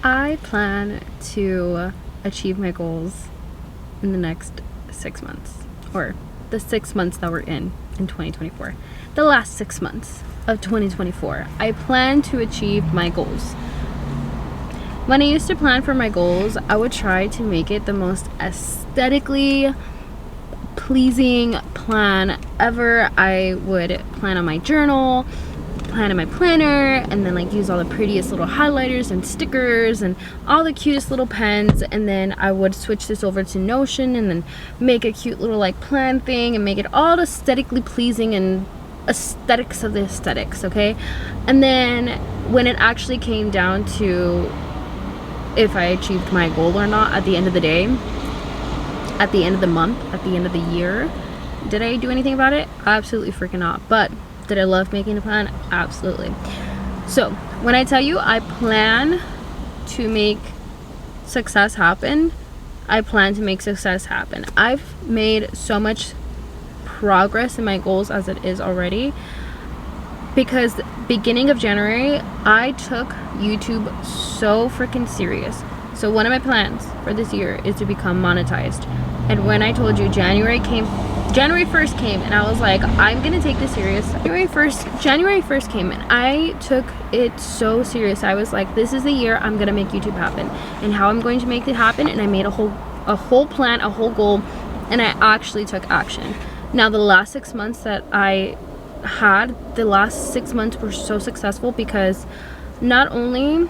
I plan to achieve my goals in the next 6 months, or the 6 months that we're in 2024. The last 6 months of 2024, I plan to achieve my goals. When I used to plan for my goals, I would try to make it the most aesthetically pleasing plan ever. I would plan on my journal, plan in my planner, and then like use all the prettiest little highlighters and stickers and all the cutest little pens, and then I would switch this over to Notion and then make a cute little like plan thing and make it all aesthetically pleasing and aesthetics of the aesthetics, okay? And then when it actually came down to if I achieved my goal or not at the end of the day, at the end of the month, at the end of the year, did I do anything about it? Absolutely freaking not. But did I love making a plan? Absolutely. So when I tell you I plan to make success happen, I plan to make success happen. I've made so much progress in my goals as it is already, because beginning of January I took YouTube so freaking serious. So one of my plans for this year is to become monetized. And when I told you January 1st came and I was like, I'm gonna take this serious. January 1st came and I took it so serious. I was like, this is the year I'm gonna make YouTube happen, and how I'm going to make it happen. And I made a whole plan, a whole goal, and I actually took action. Now the last 6 months that I had, the last 6 months were so successful because not only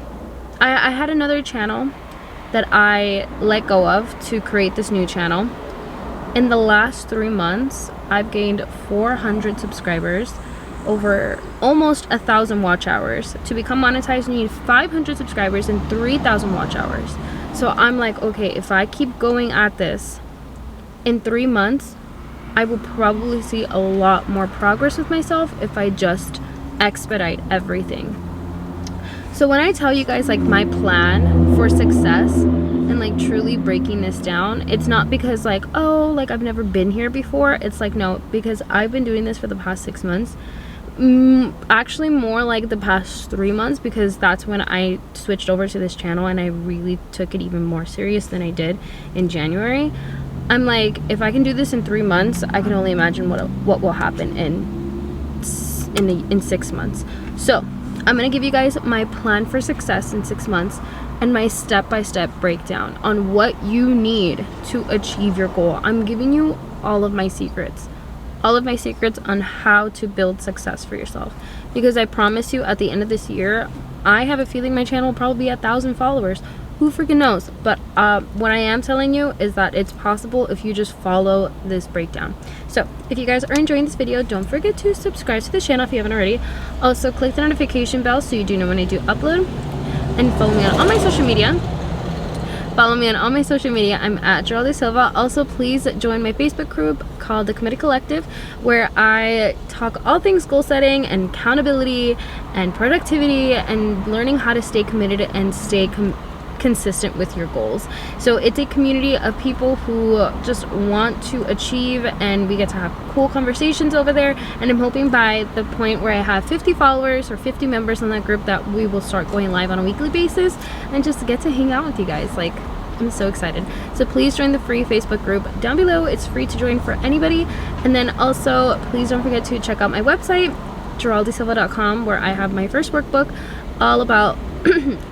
I had another channel that I let go of to create this new channel. In the last 3 months, I've gained 400 subscribers, over almost 1,000 watch hours. To become monetized, you need 500 subscribers and 3,000 watch hours. So I'm like, okay, if I keep going at this, in 3 months, I will probably see a lot more progress with myself if I just expedite everything. So when I tell you guys like my plan for success and like truly breaking this down, it's not because like, oh, like I've never been here before. It's like, no, because I've been doing this for the past 6 months. Actually more like the past 3 months, because that's when I switched over to this channel and I really took it even more serious than I did in January. I'm like, if I can do this in 3 months, I can only imagine what will happen in 6 months. So I'm gonna give you guys my plan for success in 6 months and my step-by-step breakdown on what you need to achieve your goal. I'm giving you all of my secrets on how to build success for yourself, because I promise you at the end of this year, I have a feeling my channel will probably be 1,000 followers. Who freaking knows? But what I am telling you is that it's possible if you just follow this breakdown. So if you guys are enjoying this video, don't forget to subscribe to the channel if you haven't already. Also click the notification bell so you do know when I do upload, and follow me on all my social media. I'm at Geraldine Silva. Also, please join my Facebook group called The Committed Collective, where I talk all things goal setting and accountability and productivity and learning how to stay committed and stay consistent with your goals. So it's a community of people who just want to achieve, and we get to have cool conversations over there. And I'm hoping by the point where I have 50 followers or 50 members in that group that we will start going live on a weekly basis and just get to hang out with you guys. Like, I'm so excited. So please join the free Facebook group down below. It's free to join for anybody. And then also please don't forget to check out my website, geraldisilva.com, where I have my first workbook all about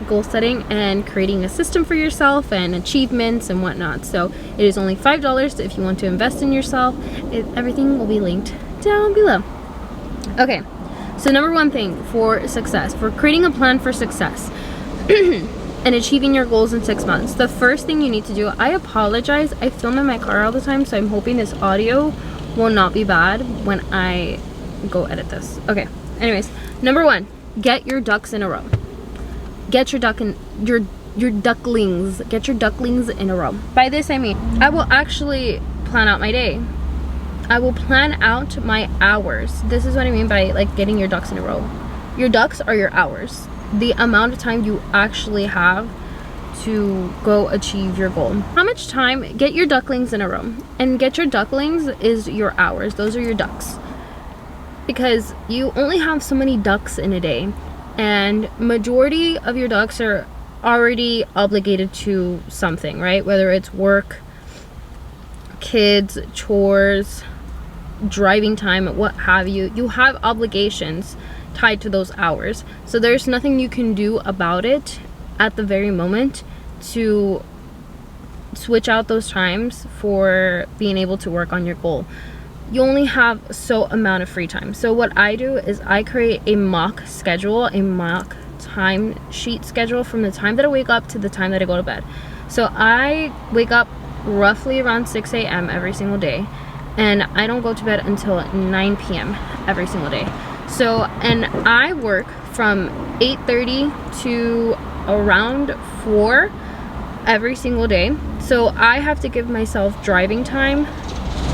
goal setting and creating a system for yourself and achievements and whatnot. So it is only $5 if you want to invest in yourself. Everything will be linked down below. Okay, so number one thing for success, for creating a plan for success and achieving your goals in 6 months, the first thing you need to do, I apologize, I film in my car all the time, so I'm hoping this audio will not be bad when I go edit this. Okay, anyways, number one, get your ducks in a row. Get your ducklings in a row. By this I mean, I will actually plan out my day. I will plan out my hours. This is what I mean by like getting your ducks in a row. Your ducks are your hours, the amount of time you actually have to go achieve your goal. How much time? Get your ducklings in a row. And get your ducklings is your hours. Those are your ducks, because you only have so many ducks in a day, and majority of your ducks are already obligated to something, right? Whether it's work, kids, chores, driving time, what have you. You have obligations tied to those hours. So there's nothing you can do about it at the very moment to switch out those times for being able to work on your goal. You only have so amount of free time. So what I do is I create a mock schedule, a mock time sheet schedule from the time that I wake up to the time that I go to bed. So I wake up roughly around 6 a.m. every single day, and I don't go to bed until 9 p.m. every single day. So, and I work from 8:30 to around 4 every single day. So I have to give myself driving time,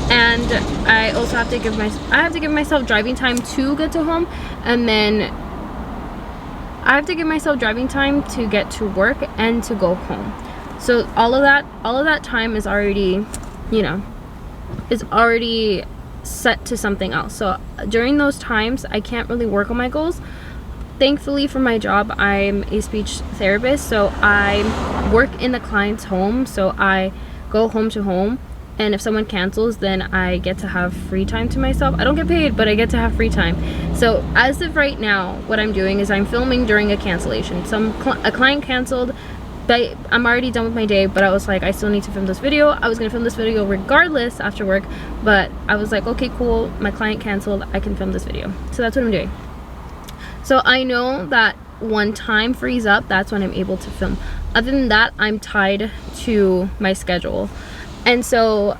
and I also have to give myself driving time to get to home, and then I have to give myself driving time to get to work and to go home. So all of that time is already, you know, is already set to something else. So during those times I can't really work on my goals. Thankfully for my job, I'm a speech therapist, so I work in the client's home. So I go home to home, and if someone cancels, then I get to have free time to myself. I don't get paid, but I get to have free time. So as of right now, what I'm doing is I'm filming during a cancellation. A client canceled, but I'm already done with my day, but I was like, I still need to film this video. I was gonna film this video regardless after work, but I was like, okay, cool, my client canceled, I can film this video. So that's what I'm doing. So I know that when time frees up, that's when I'm able to film. Other than that, I'm tied to my schedule. And so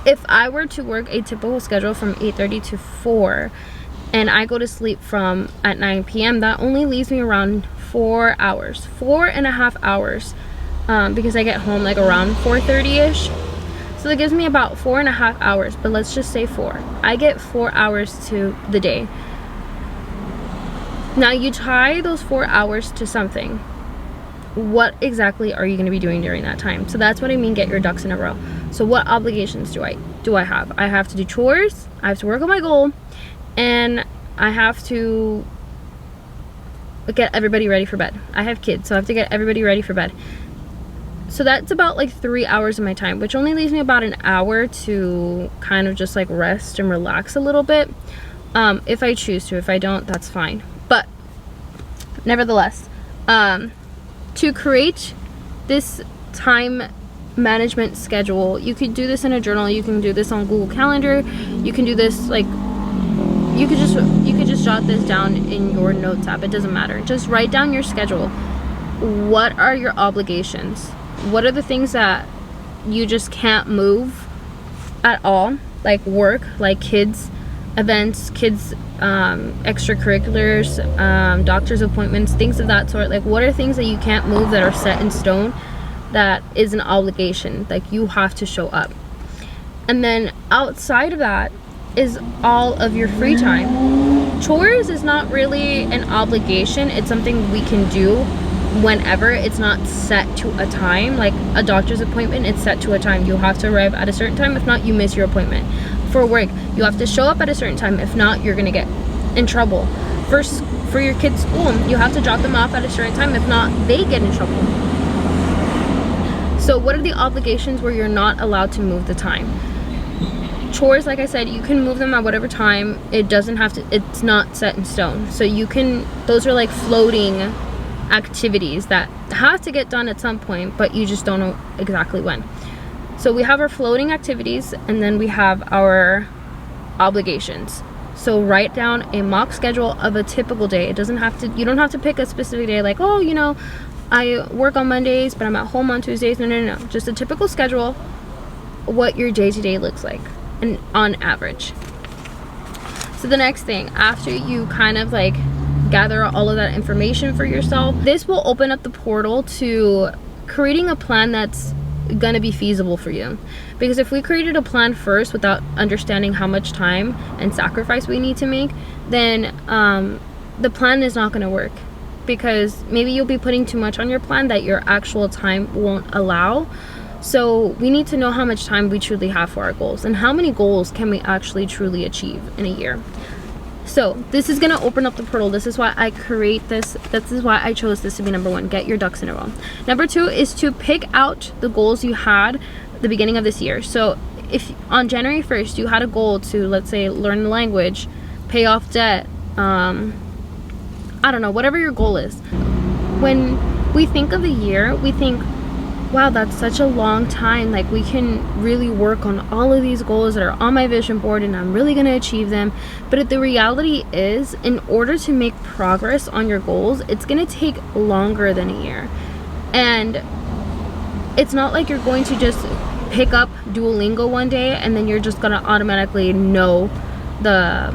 if I were to work a typical schedule from 8:30 to 4, and I go to sleep at 9 p.m., that only leaves me around 4 hours, 4.5 hours, because I get home like around 4:30ish. So that gives me about 4.5 hours, but let's just say 4. I get 4 hours to the day. Now you tie those 4 hours to something. What exactly are you going to be doing during that time? So that's what I mean, get your ducks in a row. So what obligations do I have? I have to do chores, I have to work on my goal, and I have to get everybody ready for bed. I have kids, so I have to get everybody ready for bed. So that's about like 3 hours of my time, which only leaves me about an hour to kind of just like rest and relax a little bit, if I choose to. If I don't, that's fine. But nevertheless, to create this time management schedule, you could do this in a journal, you can do this on Google Calendar, you can do this like, you could just jot this down in your notes app. It doesn't matter. Just write down your schedule. What are your obligations? What are the things that you just can't move at all? Like work, like kids, events, kids, extracurriculars, doctor's appointments, things of that sort. Like, what are things that you can't move that are set in stone, that is an obligation, like you have to show up? And then outside of that is all of your free time. Chores is not really an obligation, it's something we can do whenever. It's not set to a time. Like a doctor's appointment, it's set to a time. You have to arrive at a certain time, if not you miss your appointment. For work, you have to show up at a certain time, if not you're gonna get in trouble. For your kids' school, you have to drop them off at a certain time, if not they get in trouble. So what are the obligations where you're not allowed to move the time? Chores, like I said, you can move them at whatever time. It doesn't have to, it's not set in stone. So you can, those are like floating activities that have to get done at some point, but you just don't know exactly when. So we have our floating activities, and then we have our obligations. So write down a mock schedule of a typical day. It doesn't have to, you don't have to pick a specific day like, oh, you know, I work on Mondays, but I'm at home on Tuesdays. No. Just a typical schedule, what your day-to-day looks like, and on average. So the next thing, after you kind of like gather all of that information for yourself, this will open up the portal to creating a plan that's gonna be feasible for you. Because if we created a plan first without understanding how much time and sacrifice we need to make, then the plan is not gonna work, because maybe you'll be putting too much on your plan that your actual time won't allow. So we need to know how much time we truly have for our goals, and how many goals can we actually truly achieve in a year. So this is gonna open up the portal. This is why I create this. This is why I chose this to be number 1. Get your ducks in a row. Number 2 is to pick out the goals you had at the beginning of this year. So if on January 1st you had a goal to, let's say, learn the language, pay off debt, I don't know, whatever your goal is. When we think of the year, we think, wow, that's such a long time. Like, we can really work on all of these goals that are on my vision board and I'm really gonna achieve them. But the reality is, in order to make progress on your goals, it's gonna take longer than a year. And it's not like you're going to just pick up Duolingo one day and then you're just gonna automatically know the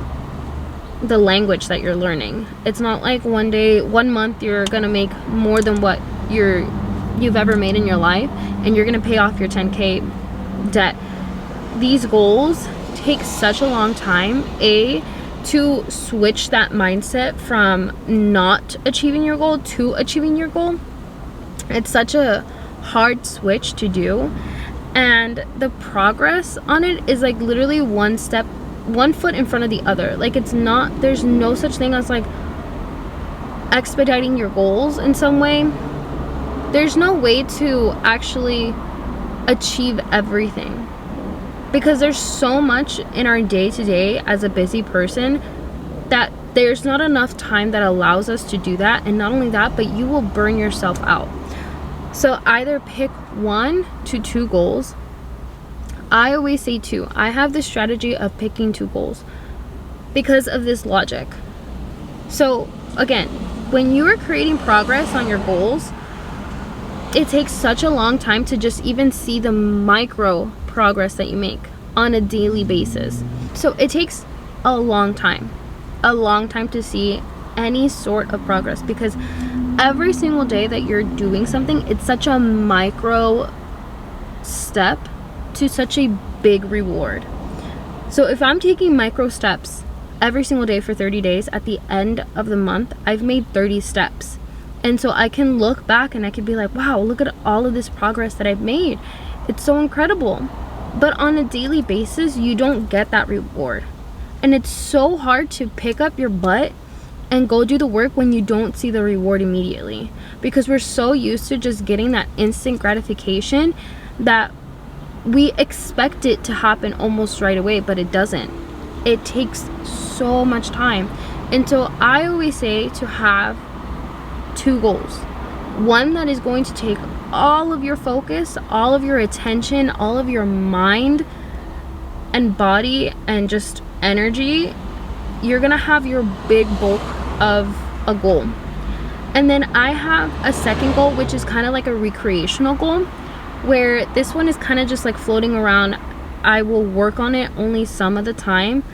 language that you're learning. It's not like one month you're gonna make more than what you've ever made in your life and you're gonna pay off your 10K debt. These goals take such a long time, to switch that mindset from not achieving your goal to achieving your goal. It's such a hard switch to do, and the progress on it is like literally one foot in front of the other. Like, it's not, there's no such thing as like expediting your goals in some way. There's no way to actually achieve everything, because there's so much in our day-to-day as a busy person that there's not enough time that allows us to do that. And not only that, but you will burn yourself out. So either pick 1 to 2 goals. I always say 2. I have the strategy of picking 2 goals because of this logic. So again, when you are creating progress on your goals, it takes such a long time to just even see the micro progress that you make on a daily basis. So it takes a long time to see any sort of progress, because every single day that you're doing something, it's such a micro step to such a big reward. So if I'm taking micro steps every single day for 30 days, at the end of the month I've made 30 steps. And so I can look back and I can be like, wow, look at all of this progress that I've made. It's so incredible. But on a daily basis, you don't get that reward. And it's so hard to pick up your butt and go do the work when you don't see the reward immediately, because we're so used to just getting that instant gratification that we expect it to happen almost right away, but it doesn't. It takes so much time. And so I always say to have 2 goals. One that is going to take all of your focus, all of your attention, all of your mind and body and just energy. You're gonna have your big bulk of a goal. And then I have a second goal, which is kind of like a recreational goal, where this one is kind of just like floating around. I will work on it only some of the time,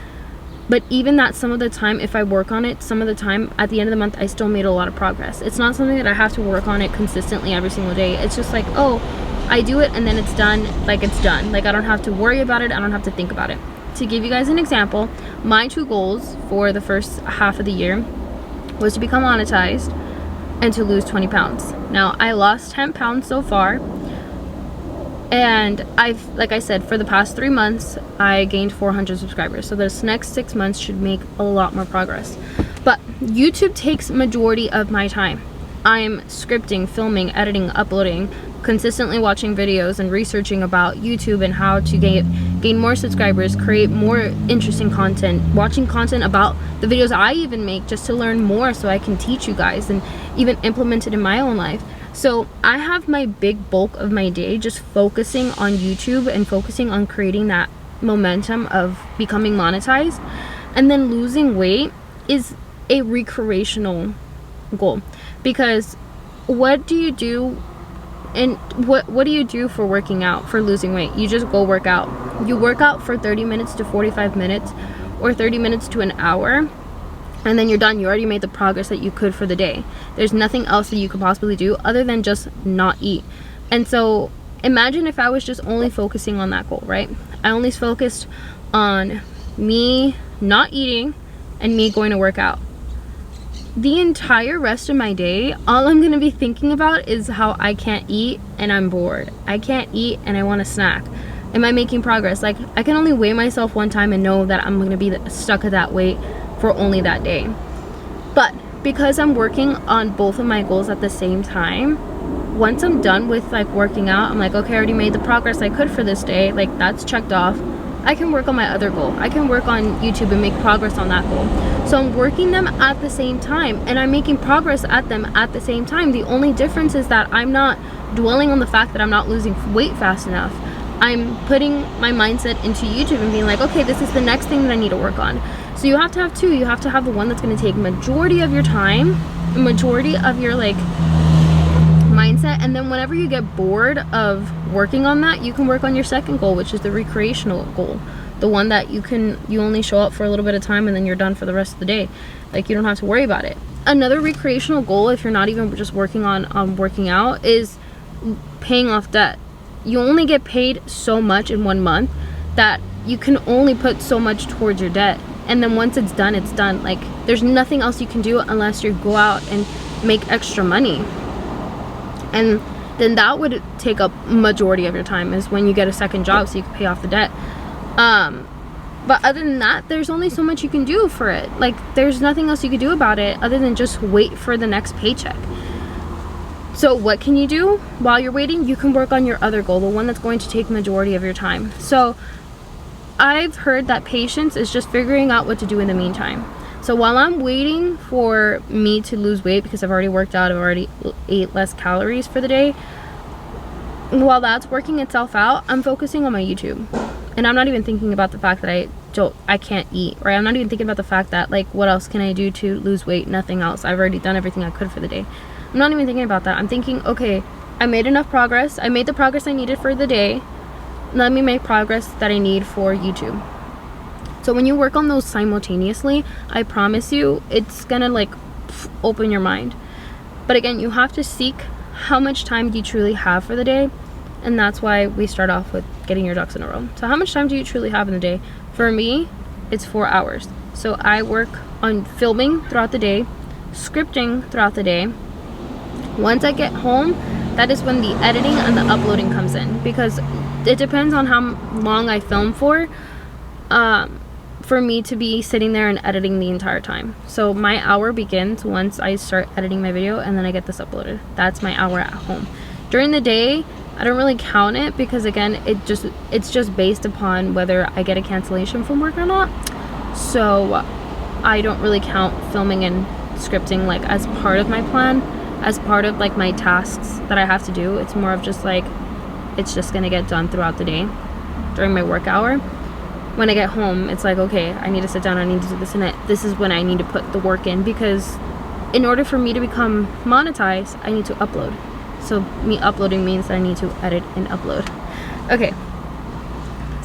but even that some of the time, if I work on it some of the time, at the end of the month I still made a lot of progress. It's not something that I have to work on it consistently every single day. It's just like, oh, I do it and then it's done. Like, it's done. Like, I don't have to worry about it. I don't have to think about it. To give you guys an example, my 2 goals for the first half of the year was to become monetized and to lose 20 pounds. Now, I lost 10 pounds so far. And like I said, for the past 3 months, I gained 400 subscribers. So this next 6 months should make a lot more progress. But YouTube takes majority of my time. I'm scripting, filming, editing, uploading, consistently watching videos and researching about YouTube and how to gain more subscribers, create more interesting content, watching content about the videos I even make just to learn more so I can teach you guys and even implement it in my own life. So I have my big bulk of my day just focusing on YouTube and focusing on creating that momentum of becoming monetized. And then losing weight is a recreational goal, because what do you do and what do you do for working out, for losing weight? You just go work out. You work out for 30 minutes to 45 minutes or 30 minutes to an hour, and then you're done. You already made the progress that you could for the day. There's nothing else that you could possibly do other than just not eat. And so imagine if I was just only focusing on that goal, right? I only focused on me not eating and me going to work out. The entire rest of my day, all I'm going to be thinking about is how I can't eat and I'm bored. I can't eat and I want a snack. Am I making progress? Like, I can only weigh myself one time and know that I'm going to be stuck at that weight for only that day. But because I'm working on both of my goals at the same time, once I'm done with like working out, I'm like, okay, I already made the progress I could for this day, like that's checked off. I can work on my other goal. I can work on YouTube and make progress on that goal. So I'm working them at the same time, and I'm making progress at them at the same time. The only difference is that I'm not dwelling on the fact that I'm not losing weight fast enough. I'm putting my mindset into YouTube and being like, okay, this is the next thing that I need to work on. So you have to have two. You have to have the one that's going to take majority of your time, majority of your like mindset, and then whenever you get bored of working on that, you can work on your second goal, which is the recreational goal, the one that you only show up for a little bit of time and then you're done for the rest of the day. Like, you don't have to worry about it. Another recreational goal, if you're not even just working on working out, is paying off debt. You only get paid so much in 1 month that you can only put so much towards your debt, and then once it's done, it's done. Like, there's nothing else you can do unless you go out and make extra money. And then that would take up majority of your time, is when you get a second job so you can pay off the debt. But other than that, there's only so much you can do for it. Like, there's nothing else you can do about it other than just wait for the next paycheck. So what can you do while you're waiting? You can work on your other goal, the one that's going to take majority of your time. So I've heard that patience is just figuring out what to do in the meantime. So while I'm waiting for me to lose weight, because I've already worked out, I've already ate less calories for the day, while that's working itself out, I'm focusing on my YouTube. And I'm not even thinking about the fact that I can't eat, right? I'm not even thinking about the fact that, like, what else can I do to lose weight? Nothing else. I've already done everything I could for the day. I'm not even thinking about that. I'm thinking, okay, I made enough progress. I made the progress I needed for the day. Let me make progress that I need for YouTube. So when you work on those simultaneously, I promise you, it's gonna like open your mind. But again, you have to seek how much time do you truly have for the day, and that's why we start off with getting your ducks in a row. So how much time do you truly have in the day? For me, it's 4 hours. So I work on filming throughout the day, scripting throughout the day. Once I get home, that is when the editing and the uploading comes in, because it depends on how long I film for me to be sitting there and editing the entire time. So my hour begins once I start editing my video, and then I get this uploaded. That's my hour at home. During the day, I don't really count it, because again, it's just based upon whether I get a cancellation from work or not. So I don't really count filming and scripting like as part of my plan, as part of like my tasks that I have to do. It's more of just like, it's just gonna get done throughout the day during my work hour. When I get home, it's like, okay, I need to sit down, I need to do this, and this is when I need to put the work in, because in order for me to become monetized, I need to upload. So me uploading means that I need to edit and upload. Okay,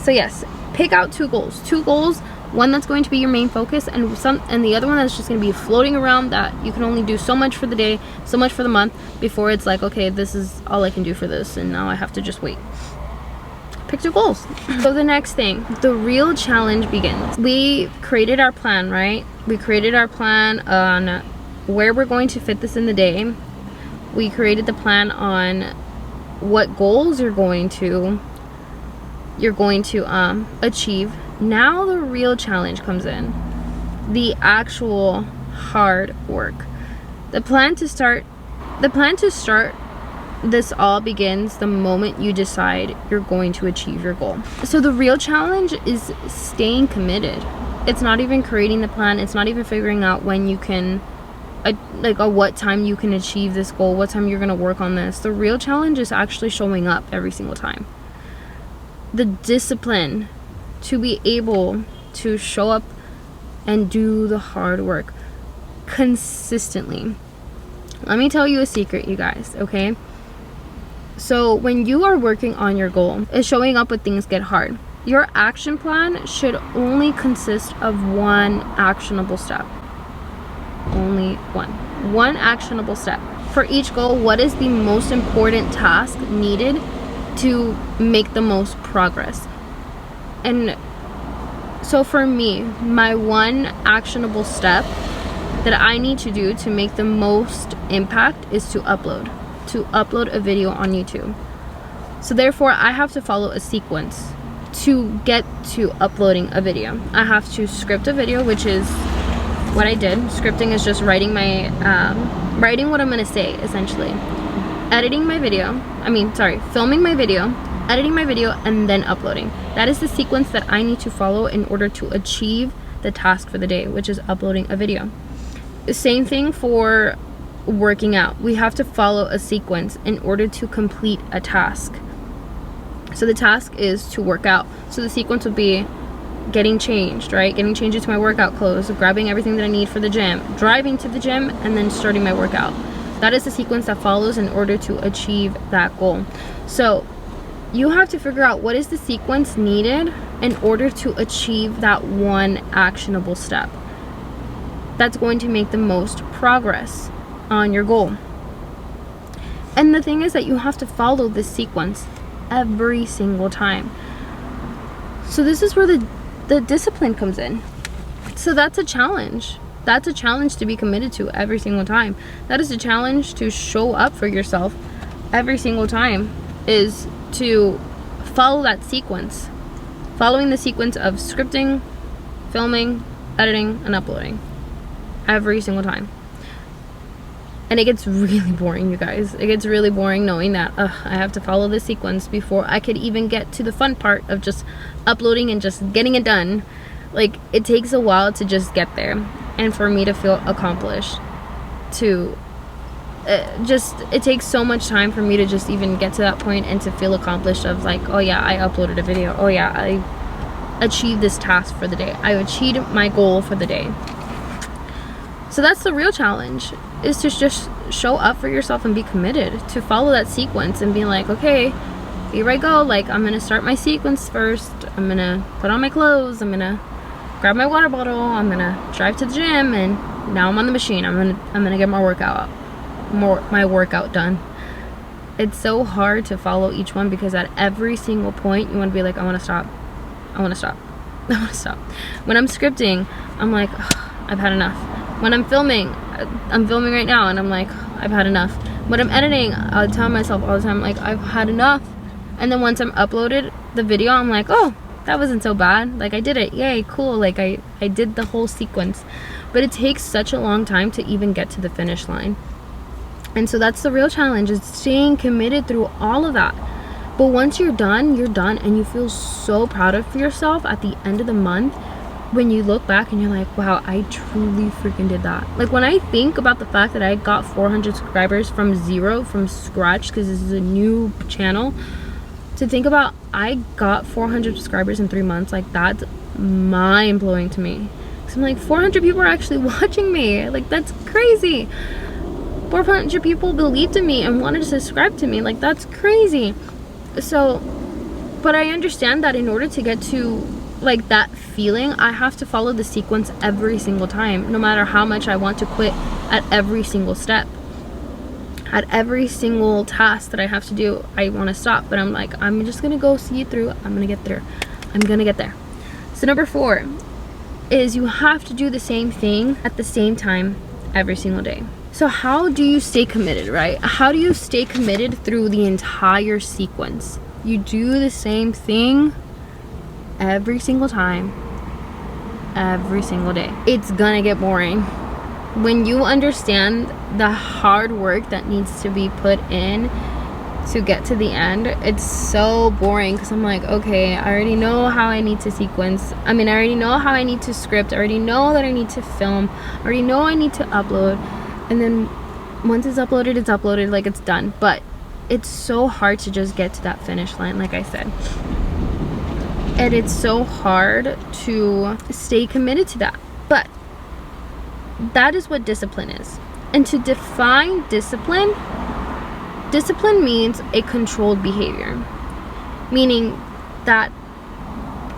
so yes, pick out 2 goals. 2 goals, one that's going to be your main focus, and the other one that's just going to be floating around, that you can only do so much for the day, so much for the month, before it's like, okay, this is all I can do for this, and now I have to just wait. Pick 2 goals. So the next thing, the real challenge begins. We created our plan, right? We created our plan on where we're going to fit this in the day. We created the plan on what goals you're going to achieve. Now the real challenge comes in. The actual hard work. The plan to start this all begins the moment you decide you're going to achieve your goal. So the real challenge is staying committed. It's not even creating the plan. It's not even figuring out when you can, what time you can achieve this goal, what time you're going to work on this. The real challenge is actually showing up every single time. The discipline to be able to show up and do the hard work consistently. Let me tell you a secret, you guys, okay? So when you are working on your goal, is showing up when things get hard. Your action plan should only consist of one actionable step. Only one. One actionable step. For each goal, what is the most important task needed to make the most progress? And so for me, my one actionable step that I need to do to make the most impact is to upload a video on YouTube. So therefore, I have to follow a sequence to get to uploading a video. I have to script a video, which is what I did. Scripting is just writing my writing what I'm gonna say, essentially. Editing my video, filming my video, editing my video, and then uploading. That is the sequence that I need to follow in order to achieve the task for the day, which is uploading a video. Same thing for working out. We have to follow a sequence in order to complete a task. So the task is to work out. So the sequence would be getting changed, right? Getting changed into my workout clothes, grabbing everything that I need for the gym, driving to the gym, and then starting my workout. That is the sequence that follows in order to achieve that goal. So you have to figure out what is the sequence needed in order to achieve that one actionable step that's going to make the most progress on your goal. And the thing is that you have to follow this sequence every single time. So this is where the discipline comes in. So that's a challenge. That's a challenge to be committed to every single time. That is a challenge to show up for yourself every single time, is to follow that sequence. Following the sequence of scripting, filming, editing, and uploading every single time. And it gets really boring, you guys. It gets really boring knowing that I have to follow this sequence before I could even get to the fun part of just uploading and just getting it done. Like, it takes a while to just get there, and for me to feel accomplished, it takes so much time for me to just even get to that point and to feel accomplished of like, oh yeah, I uploaded a video, oh yeah, I achieved this task for the day, I achieved my goal for the day. So that's the real challenge, is to just show up for yourself and be committed to follow that sequence and be like, okay, here I go. Like, I'm gonna start my sequence first. I'm gonna put on my clothes. I'm gonna grab my water bottle. I'm gonna drive to the gym, and now I'm on the machine. I'm gonna get my workout done. It's so hard to follow each one, because at every single point you want to be like, I want to stop. When I'm scripting, I'm like, I've had enough. When I'm filming right now, and I'm like, I've had enough. When I'm editing, I'll tell myself all the time, like, I've had enough. And then once I'm uploaded the video, I'm like, oh, that wasn't so bad. Like, I did it. Yay, cool. Like, I did the whole sequence. But it takes such a long time to even get to the finish line. And so that's the real challenge, is staying committed through all of that. But once you're done, and you feel so proud of yourself at the end of the month when you look back and you're like, wow, I truly freaking did that. Like, when I think about the fact that I got 400 subscribers from zero, from scratch, because this is a new channel, to think about I got 400 subscribers in 3 months, like, that's mind-blowing to me. So I'm like, 400 people are actually watching me. Like, that's crazy. 400 people believed in me and wanted to subscribe to me. Like, that's crazy. So, but I understand that in order to get to like that feeling, I have to follow the sequence every single time, no matter how much I want to quit at every single step. At every single task that I have to do, I want to stop, but I'm like, I'm just gonna go see it through. I'm gonna get there. So number 4 is you have to do the same thing at the same time every single day. So how do you stay committed, right? How do you stay committed through the entire sequence? You do the same thing every single time, every single day. It's gonna get boring. When you understand the hard work that needs to be put in to get to the end, it's so boring, because I'm like, okay, I already know how I need to sequence. I already know how I need to script. I already know that I need to film. I already know I need to upload. And then once it's uploaded, like, it's done. But it's so hard to just get to that finish line, like I said. And it's so hard to stay committed to that. But that is what discipline is. And to define discipline means a controlled behavior. Meaning that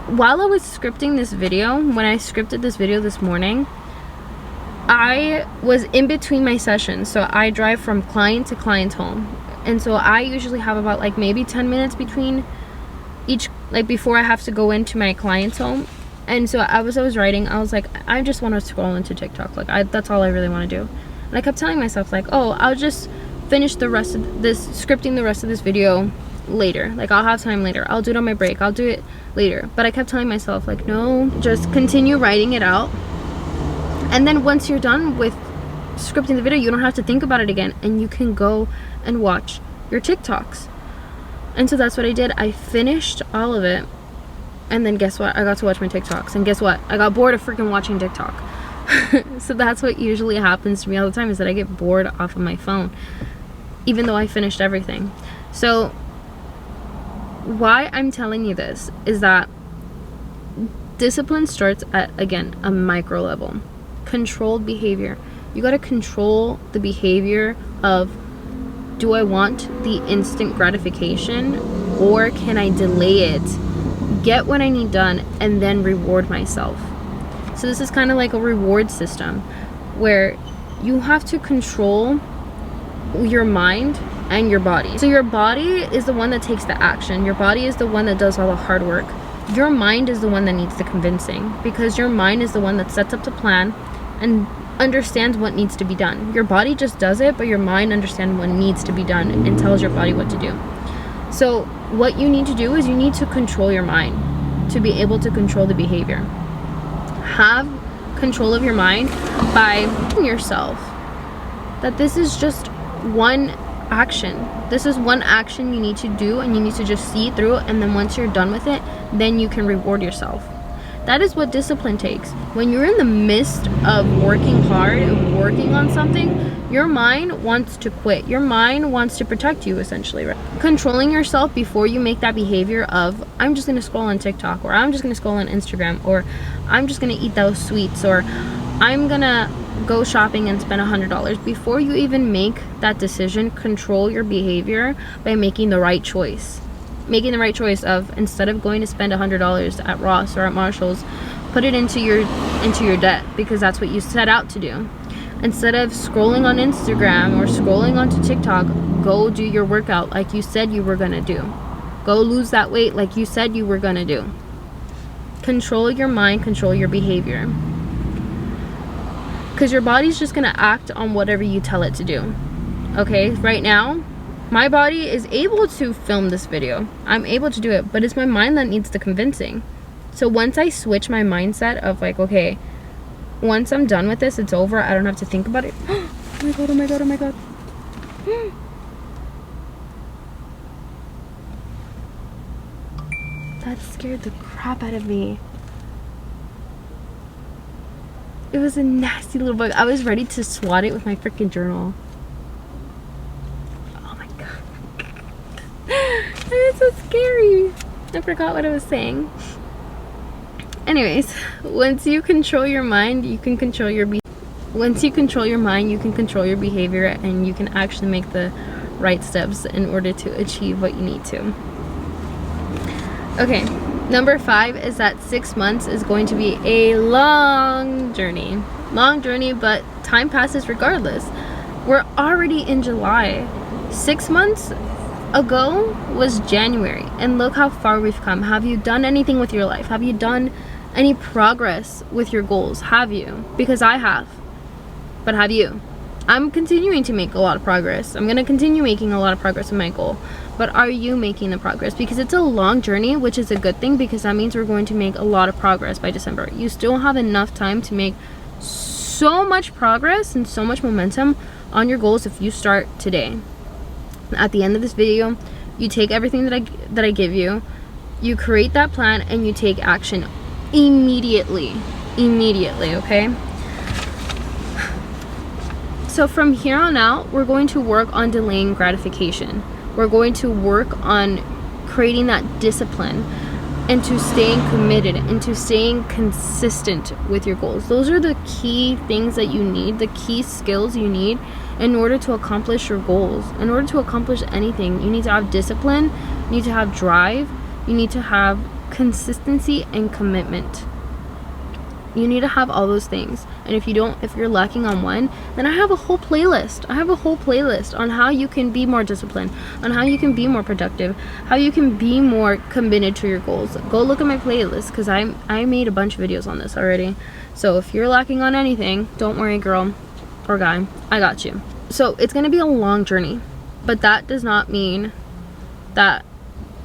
while I was scripting this video, when I scripted this video this morning, I was in between my sessions. So I drive from client to client's home. And so I usually have about like maybe 10 minutes between each, like before I have to go into my client's home. And so I was writing, I was like, I just want to scroll into TikTok. Like, that's all I really want to do. And I kept telling myself, like, oh, I'll just finish the rest of this, scripting the rest of this video later. Like, I'll have time later. I'll do it on my break. I'll do it later. But I kept telling myself, like, no, just continue writing it out. And then once you're done with scripting the video, you don't have to think about it again, and you can go and watch your TikToks. And so that's what I did. I finished all of it, and then guess what? I got to watch my TikToks, and guess what? I got bored of freaking watching TikTok. So that's what usually happens to me all the time, is that I get bored off of my phone, even though I finished everything. So why I'm telling you this is that discipline starts at, again, a micro level. Controlled behavior. You got to control the behavior of, do I want the instant gratification, or can I delay it, get what I need done, and then reward myself? So this is kind of like a reward system where you have to control your mind and your body. So your body is the one that takes the action. Your body is the one that does all the hard work. Your mind is the one that needs the convincing, because your mind is the one that sets up the plan and understands what needs to be done. Your body just does it, but your mind understands what needs to be done and tells your body what to do. So what you need to do is you need to control your mind to be able to control the behavior. Have control of your mind by telling yourself that this is just one action. This is one action you need to do, and you need to just see through, and then once you're done with it, then you can reward yourself. That is what discipline takes. When you're in the midst of working hard and working on something, your mind wants to quit. Your mind wants to protect you, essentially, right? Controlling yourself before you make that behavior of, I'm just gonna scroll on TikTok, or I'm just gonna scroll on Instagram, or I'm just gonna eat those sweets, or I'm gonna go shopping and spend $100. Before you even make that decision, control your behavior by making the right choice. Making the right choice of, instead of going to spend $100 at Ross or at Marshall's, put it into your debt, because that's what you set out to do. Instead of scrolling on Instagram or scrolling onto TikTok, go do your workout like you said you were gonna do. Go lose that weight like you said you were gonna do. Control your mind, control your behavior, because your body's just gonna act on whatever you tell it to do. Okay, right now my body is able to film this video. I'm able to do it, but it's my mind that needs the convincing. So once I switch my mindset of like, okay, once I'm done with this, it's over, I don't have to think about it. Oh my god, oh my god, oh my god. That scared the crap out of me. It was a nasty little bug. I was ready to swat it with my freaking journal. It's so scary. I forgot what I was saying. Anyways, once you control your mind, you can control your once you control your mind, you can control your behavior, and you can actually make the right steps in order to achieve what you need to. Okay, number 5 is that 6 months is going to be a long journey. Long journey, but time passes regardless. We're already in July. 6 months ago was January, and look how far we've come. Have you done anything with your life? Have you done any progress with your goals? Have you? Because I have. But have you? I'm continuing to make a lot of progress. I'm going to continue making a lot of progress with my goal. But are you making the progress? Because it's a long journey, which is a good thing, because that means we're going to make a lot of progress by December. You still have enough time to make so much progress and so much momentum on your goals if you start today. At the end of this video, you take everything that I give you, you create that plan, and you take action immediately, okay? So from here on out, we're going to work on delaying gratification. We're going to work on creating that discipline, and to staying committed, and to staying consistent with your goals. Those are the key things that you need, the key skills you need in order to accomplish your goals. In order to accomplish anything, you need to have discipline, you need to have drive, you need to have consistency and commitment. You need to have all those things. And if you're lacking on one, then I have a whole playlist. I have a whole playlist on how you can be more disciplined, on how you can be more productive, how you can be more committed to your goals. Go look at my playlist, because I made a bunch of videos on this already. So if you're lacking on anything, don't worry, girl or guy, I got you. So it's going to be a long journey, but that does not mean that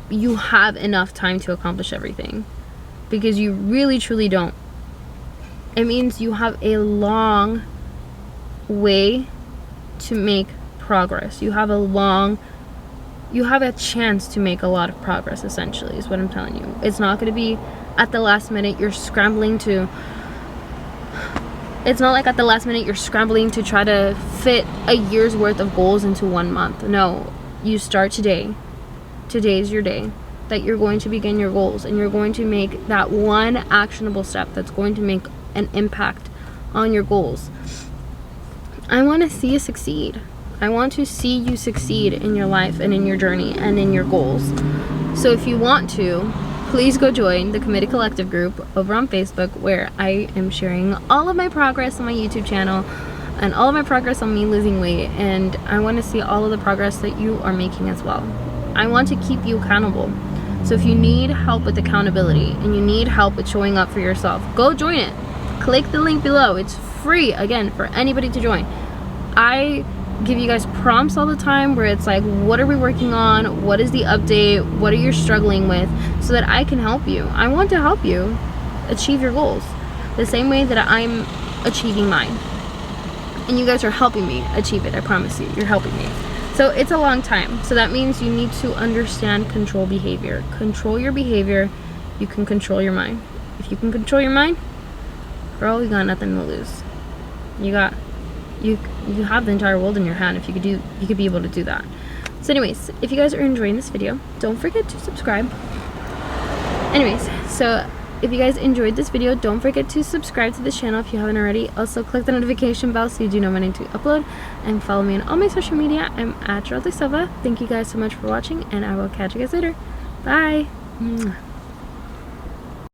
you have enough time to accomplish everything, because you really truly don't. It means you have a long way to make progress. You have a chance to make a lot of progress, essentially, is what I'm telling you. It's not going to be at the last minute you're scrambling to it's not like at the last minute you're scrambling to try to fit a year's worth of goals into 1 month. No, you start today. Today's your day that you're going to begin your goals, and you're going to make that one actionable step that's going to make an impact on your goals. I want to see you succeed. I want to see you succeed in your life and in your journey and in your goals. So if you want to, please go join the Committed Collective group over on Facebook, where I am sharing all of my progress on my YouTube channel and all of my progress on me losing weight, and I want to see all of the progress that you are making as well. I want to keep you accountable. So if you need help with accountability and you need help with showing up for yourself, go join it. Click the link below. It's free, again, for anybody to join. I give you guys prompts all the time where it's like, what are we working on? What is the update? What are you struggling with? So that I can help you. I want to help you achieve your goals the same way that I'm achieving mine. And you guys are helping me achieve it. I promise you, you're helping me. So it's a long time. So that means you need to understand control behavior. Control your behavior. You can control your mind. If you can control your mind, girl, you got nothing to lose. You have the entire world in your hand. If you could be able to do that. So anyways, if you guys are enjoying this video, don't forget to subscribe. Anyways, so if you guys enjoyed this video, don't forget to subscribe to this channel if you haven't already. Also click the notification bell so you do know when I do upload, and follow me on all my social media. I'm at Sharpie S Gels. Thank you guys so much for watching, and I will catch you guys later. Bye.